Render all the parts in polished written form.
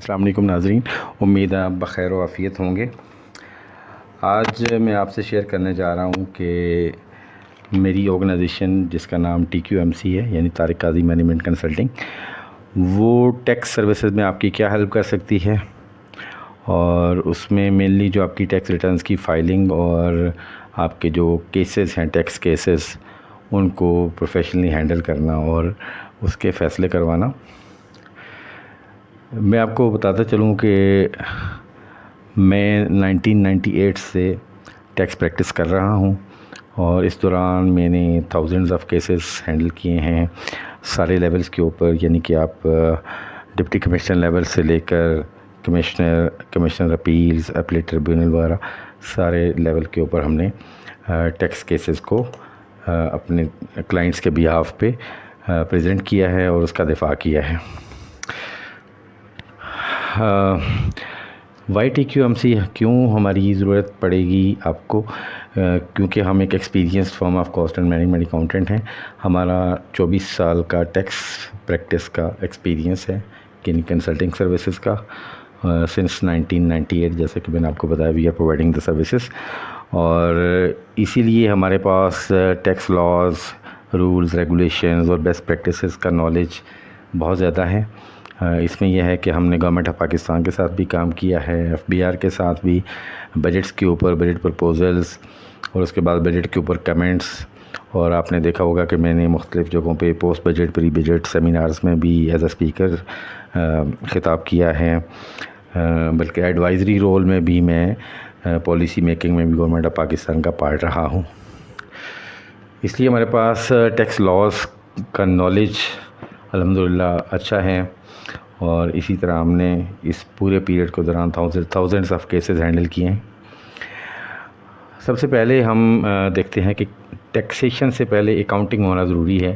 السلام علیکم ناظرین، امید ہے آپ بخیر و عافیت ہوں گے۔ آج میں آپ سے شیئر کرنے جا رہا ہوں کہ میری آرگنائزیشن جس کا نام TQMC ہے، یعنی طارق قاضی مینجمنٹ کنسلٹنگ، وہ ٹیکس سروسز میں آپ کی کیا ہیلپ کر سکتی ہے، اور اس میں مینلی جو آپ کی ٹیکس ریٹرنز کی فائلنگ اور آپ کے جو کیسز ہیں، ٹیکس کیسز، ان کو پروفیشنلی ہینڈل کرنا اور اس کے فیصلے کروانا۔ میں آپ کو بتاتا چلوں کہ میں 1998 سے ٹیکس پریکٹس کر رہا ہوں، اور اس دوران میں نے تھاؤزنڈز آف کیسز ہینڈل کیے ہیں سارے لیولز کے اوپر، یعنی کہ آپ ڈپٹی کمشنر لیول سے لے کر کمشنر اپیلز، اپیلیٹ ٹریبیونل وغیرہ سارے لیول کے اوپر ہم نے ٹیکس کیسز کو اپنے کلائنٹس کے بیہاف پہ پریزنٹ کیا ہے اور اس کا دفاع کیا ہے۔ وائی TQMC کیوں ہماری ضرورت پڑے گی آپ کو؟ کیونکہ ہم ایک experience firm of cost and management accountant ہیں۔ ہمارا 24 سال کا ٹیکس پریکٹس کا ایکسپیرینس ہے، یعنی کنسلٹنگ سروسز کا، سنس 1998، جیسے کہ میں نے آپ کو بتایا we are providing the services, اور اسی لیے ہمارے پاس ٹیکس لاز، رولز، ریگولیشنز اور بیسٹ پریکٹسز کا نالج بہت زیادہ ہے۔ اس میں یہ ہے کہ ہم نے گورنمنٹ آف پاکستان کے ساتھ بھی کام کیا ہے، FBR کے ساتھ بھی، بجٹس کے اوپر بجٹ پرپوزلز، اور اس کے بعد بجٹ کے اوپر کمنٹس، اور آپ نے دیکھا ہوگا کہ میں نے مختلف جگہوں پہ post budget, pre budget seminars میں بھی ایز اے اسپیکر خطاب کیا ہے، بلکہ ایڈوائزری رول میں بھی میں پالیسی میکنگ میں بھی گورنمنٹ آف پاکستان کا پارٹ رہا ہوں۔ اس لیے ہمارے پاس ٹیکس لاز کا نالج الحمدللہ اچھا ہے، اور اسی طرح ہم نے اس پورے پیریڈ کے دوران تھاؤزنڈس آف کیسز ہینڈل کیے ہیں۔ سب سے پہلے ہم دیکھتے ہیں کہ ٹیکسیشن سے پہلے اکاؤنٹنگ ہونا ضروری ہے،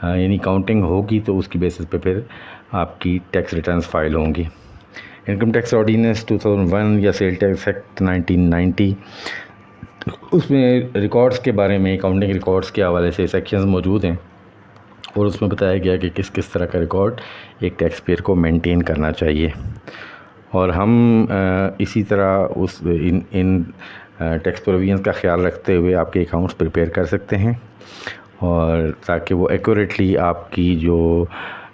یعنی اکاؤنٹنگ ہوگی تو اس کی بیسس پہ پھر آپ کی ٹیکس ریٹرنز فائل ہوں گی۔ انکم ٹیکس آرڈیننس 2001 یا سیل ٹیکس ایکٹ 1990، اس میں ریکارڈز کے بارے میں، اکاؤنٹنگ ریکارڈز کے حوالے سے سیکشنز موجود ہیں، اور اس میں بتایا گیا کہ کس کس طرح کا ریکارڈ ایک ٹیکس پیئر کو مینٹین کرنا چاہیے، اور ہم اسی طرح ان ٹیکس پروویژنز کا خیال رکھتے ہوئے آپ کے اکاؤنٹس پریپیئر کر سکتے ہیں، اور تاکہ وہ ایکوریٹلی آپ کی جو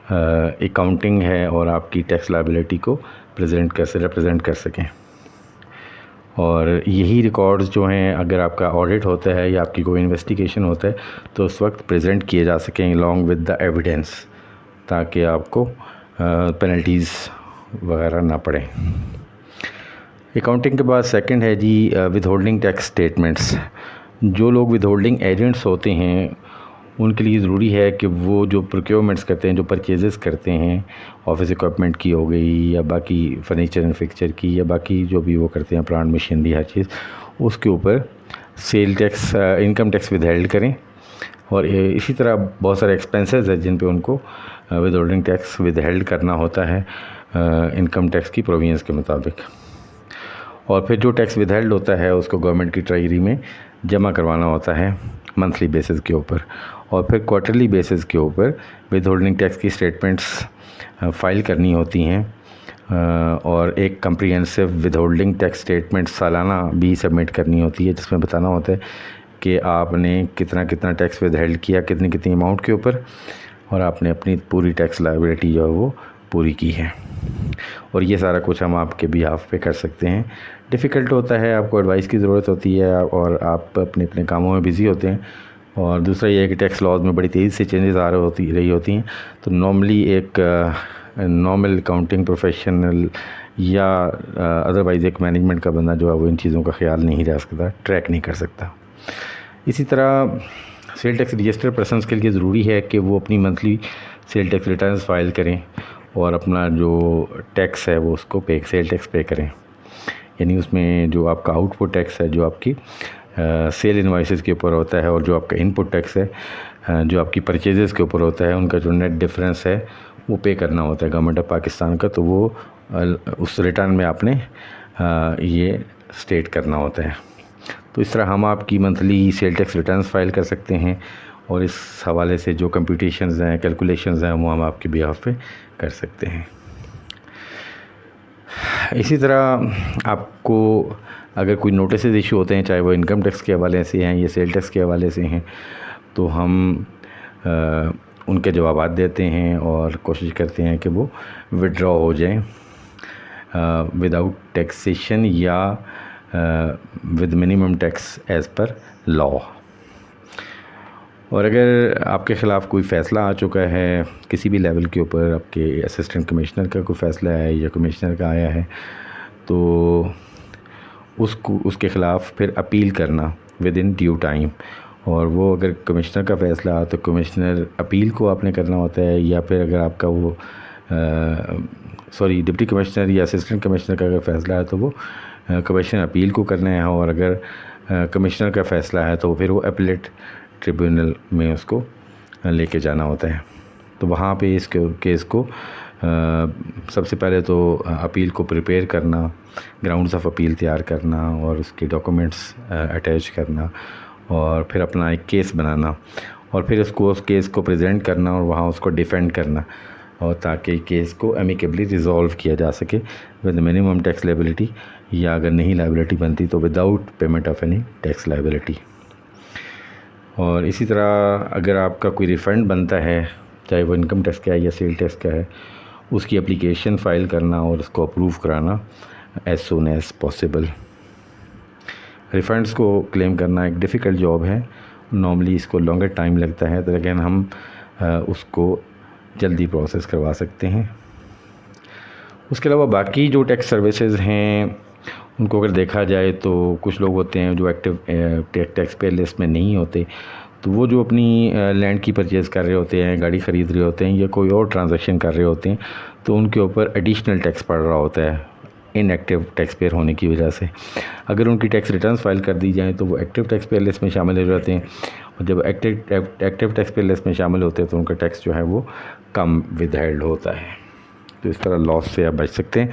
اکاؤنٹنگ ہے اور آپ کی ٹیکس لائبلٹی کو ریپرزینٹ کر سکیں۔ اور یہی ریکارڈز جو ہیں، اگر آپ کا آڈٹ ہوتا ہے یا آپ کی کوئی انویسٹیگیشن ہوتا ہے تو اس وقت پریزنٹ کیے جا سکیں along with the ایویڈنس، تاکہ آپ کو پینلٹیز وغیرہ نہ پڑیں۔ اکاؤنٹنگ کے بعد سیکنڈ ہے جی ود ہولڈنگ ٹیکس اسٹیٹمنٹس۔ جو لوگ ود ہولڈنگ ایجنٹس ہوتے ہیں ان کے لیے ضروری ہے کہ وہ جو پروکیورمنٹس کرتے ہیں، جو پرچیزز کرتے ہیں، آفس اکوپمنٹ کی ہو گئی یا باقی فرنیچر اینڈ فکسچر کی، یا باقی جو بھی وہ کرتے ہیں پلانٹ مشینری، ہر چیز، اس کے اوپر sale tax, income tax withheld کریں، اور اسی طرح بہت سارے ایکسپینسز ہیں جن پہ ان کو withholding tax withheld کرنا ہوتا ہے انکم ٹیکس کی پروویژنس کے مطابق، اور پھر جو ٹیکس ود ہیلڈ ہوتا ہے اس کو گورنمنٹ کی ٹریجری میں جمع کروانا ہوتا ہے منتھلی بیسس کے اوپر، اور پھر کوارٹرلی بیسس کے اوپر ود ہولڈنگ ٹیکس کی اسٹیٹمنٹس فائل کرنی ہوتی ہیں، اور ایک comprehensive withholding tax statement سالانہ بھی سبمٹ کرنی ہوتی ہے، جس میں بتانا ہوتا ہے کہ آپ نے کتنا ٹیکس ود ہیلڈ کیا، کتنی اماؤنٹ کے اوپر، اور آپ نے اپنی پوری ٹیکس لائبلٹی جو ہے وہ پوری کی ہے، اور یہ سارا کچھ ہم آپ کے بیہاف پہ کر سکتے ہیں۔ ڈیفیکلٹ ہوتا ہے، آپ کو ایڈوائس کی ضرورت ہوتی ہے، اور آپ اپنے کاموں میں بزی ہوتے ہیں، اور دوسرا یہ ہے کہ ٹیکس لاز میں بڑی تیزی سے چینجز رہی ہوتی ہیں، تو نارملی ایک نارمل اکاؤنٹنگ پروفیشنل یا ادروائز ایک مینجمنٹ کا بندہ جو ہے وہ ان چیزوں کا خیال نہیں رکھ سکتا، ٹریک نہیں کر سکتا۔ اسی طرح سیل ٹیکس رجسٹر پرسنس کے لیے ضروری ہے کہ وہ اپنی monthly sale tax returns file کریں، اور اپنا جو ٹیکس ہے وہ اس کو سیل ٹیکس پے کریں، یعنی اس میں جو آپ کا آؤٹ پٹ ٹیکس ہے جو آپ کی سیل انوائسز کے اوپر ہوتا ہے، اور جو آپ کا ان پٹ ٹیکس ہے جو آپ کی پرچیزز کے اوپر ہوتا ہے، ان کا جو نیٹ ڈفرینس ہے وہ پے کرنا ہوتا ہے گورنمنٹ آف پاکستان کا، تو وہ اس ریٹرن میں آپ نے یہ اسٹیٹ کرنا ہوتا ہے۔ تو اس طرح ہم آپ کی monthly sale tax returns file کر سکتے ہیں، اور اس حوالے سے جو کمپیوٹیشنز ہیں، کیلکولیشنز ہیں، وہ ہم آپ کے بیہاف پہ کر سکتے ہیں۔ اسی طرح آپ کو اگر کوئی نوٹسز ایشو ہوتے ہیں، چاہے وہ انکم ٹیکس کے حوالے سے ہیں یا سیل ٹیکس کے حوالے سے ہیں، تو ہم ان کے جوابات دیتے ہیں اور کوشش کرتے ہیں کہ وہ وڈرا ہو جائیں وداؤٹ ٹیکسیشن یا with minimum tax as per law. اور اگر آپ کے خلاف کوئی فیصلہ آ چکا ہے کسی بھی لیول کے اوپر، آپ کے اسسٹنٹ کمشنر کا کوئی فیصلہ ہے یا کمشنر کا آیا ہے، تو اس کے خلاف پھر اپیل کرنا ود ان ڈیو ٹائم. اور وہ اگر کمشنر کا فیصلہ تو کمشنر اپیل کو آپ نے کرنا ہوتا ہے، یا پھر اگر آپ کا وہ ڈپٹی کمشنر یا اسسٹنٹ کمشنر کا اگر فیصلہ ہے تو وہ کمشنر اپیل کو کرنا ہے. اور اگر کمشنر کا فیصلہ ہے تو پھر وہ اپیلیٹ ٹریبیونل میں اس کو لے کے جانا ہوتا ہے. تو وہاں پہ اس کیس کو سب سے پہلے تو اپیل کو پریپیئر کرنا، گراؤنڈز آف اپیل تیار کرنا اور اس کے ڈاکومنٹس اٹیچ کرنا، اور پھر اپنا ایک کیس بنانا، اور پھر اس کیس کو پریزنٹ کرنا اور وہاں اس کو ڈیفینڈ کرنا، اور تاکہ کیس کو امیکیبلی ریزالو کیا جا سکے ود منیمم ٹیکس لائبلٹی، یا اگر نہیں لائبلٹی بنتی تو without payment of any tax liability. اور اسی طرح اگر آپ کا کوئی ریفنڈ بنتا ہے، چاہے وہ انکم ٹیکس کا ہے یا سیل ٹیکس کا ہے، اس کی اپلیکیشن فائل کرنا اور اس کو اپروو کرانا as soon as possible. Refunds کو کلیم کرنا ایک ڈیفیکلٹ جاب ہے، نارملی اس کو لانگر ٹائم لگتا ہے، لیکن ہم اس کو جلدی پروسیس کروا سکتے ہیں. اس کے علاوہ باقی جو ٹیکس سروسز ہیں ان کو اگر دیکھا جائے تو کچھ لوگ ہوتے ہیں جو ایکٹیو ٹیکس پیئر لسٹ میں نہیں ہوتے، تو وہ جو اپنی لینڈ کی پرچیز کر رہے ہوتے ہیں، گاڑی خرید رہے ہوتے ہیں یا کوئی اور ٹرانزیکشن کر رہے ہوتے ہیں، تو ان کے اوپر ایڈیشنل ٹیکس پڑ رہا ہوتا ہے ان ایکٹیو ٹیکس پیئر ہونے کی وجہ سے. اگر ان کی ٹیکس ریٹرنز فائل کر دی جائیں تو وہ ایکٹیو ٹیکس پیئر لسٹ میں شامل ہو جاتے ہیں، اور جب ایکٹیو ٹیکس پیئر لسٹ میں شامل ہوتے ہیں تو ان کا ٹیکس جو ہے وہ کم ود ہیلڈ ہوتا ہے. تو اس طرح لاس سے آپ بچ سکتے ہیں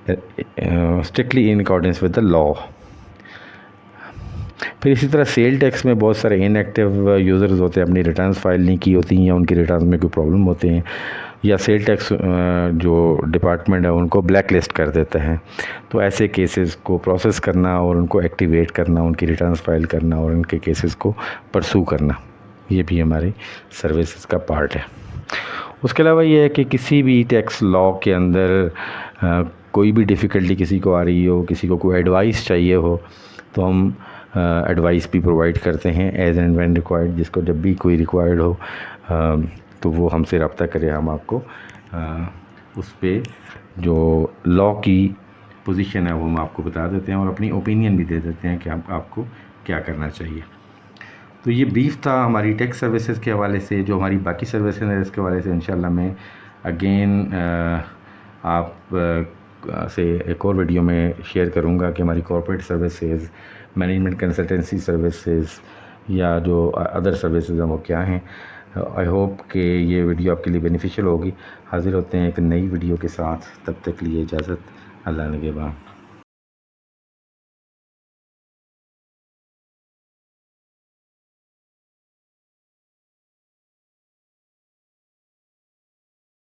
strictly in accordance with the law. پھر اسی طرح سیل ٹیکس میں بہت سارے ان ایکٹیو یوزرز ہوتے ہیں، اپنی ریٹرنز فائل نہیں کی ہوتی ہیں یا ان کی ریٹرنز میں کوئی پرابلم ہوتے ہیں، یا سیل ٹیکس جو ڈپارٹمنٹ ہے ان کو بلیک لسٹ کر دیتا ہے. تو ایسے کیسز کو پروسیس کرنا اور ان کو ایکٹیویٹ کرنا، ان کی ریٹرنز فائل کرنا اور ان کے کیسز کو پرسو کرنا، یہ بھی ہماری سروسز کا پارٹ ہے. اس کے علاوہ یہ ہے کہ کسی بھی ٹیکس لا کے اندر کوئی بھی ڈیفیکلٹی کسی کو آ رہی ہو، کسی کو کوئی ایڈوائس چاہیے ہو، تو ہم ایڈوائس بھی پرووائڈ کرتے ہیں ایز اینڈ وین ریکوائرڈ. جس کو جب بھی کوئی ریکوائرڈ ہو تو وہ ہم سے رابطہ کرے، ہم آپ کو اس پہ جو لا کی پوزیشن ہے وہ ہم آپ کو بتا دیتے ہیں اور اپنی اوپینین بھی دے دیتے ہیں کہ آپ کو کیا کرنا چاہیے. تو یہ بریف تھا ہماری ٹیکس سروسز کے حوالے سے. جو ہماری باقی سروسز ہیں اس کے حوالے سے انشاءاللہ میں اگین آپ سے ایک اور ویڈیو میں شیئر کروں گا کہ ہماری corporate services, management consultancy services یا جو ادر سروسز ہیں وہ کیا ہیں. آئی ہوپ کہ یہ ویڈیو آپ کے لیے بینیفیشیل ہوگی. حاضر ہوتے ہیں ایک نئی ویڈیو کے ساتھ، تب تک لیے اجازت. اللہ نگہبان.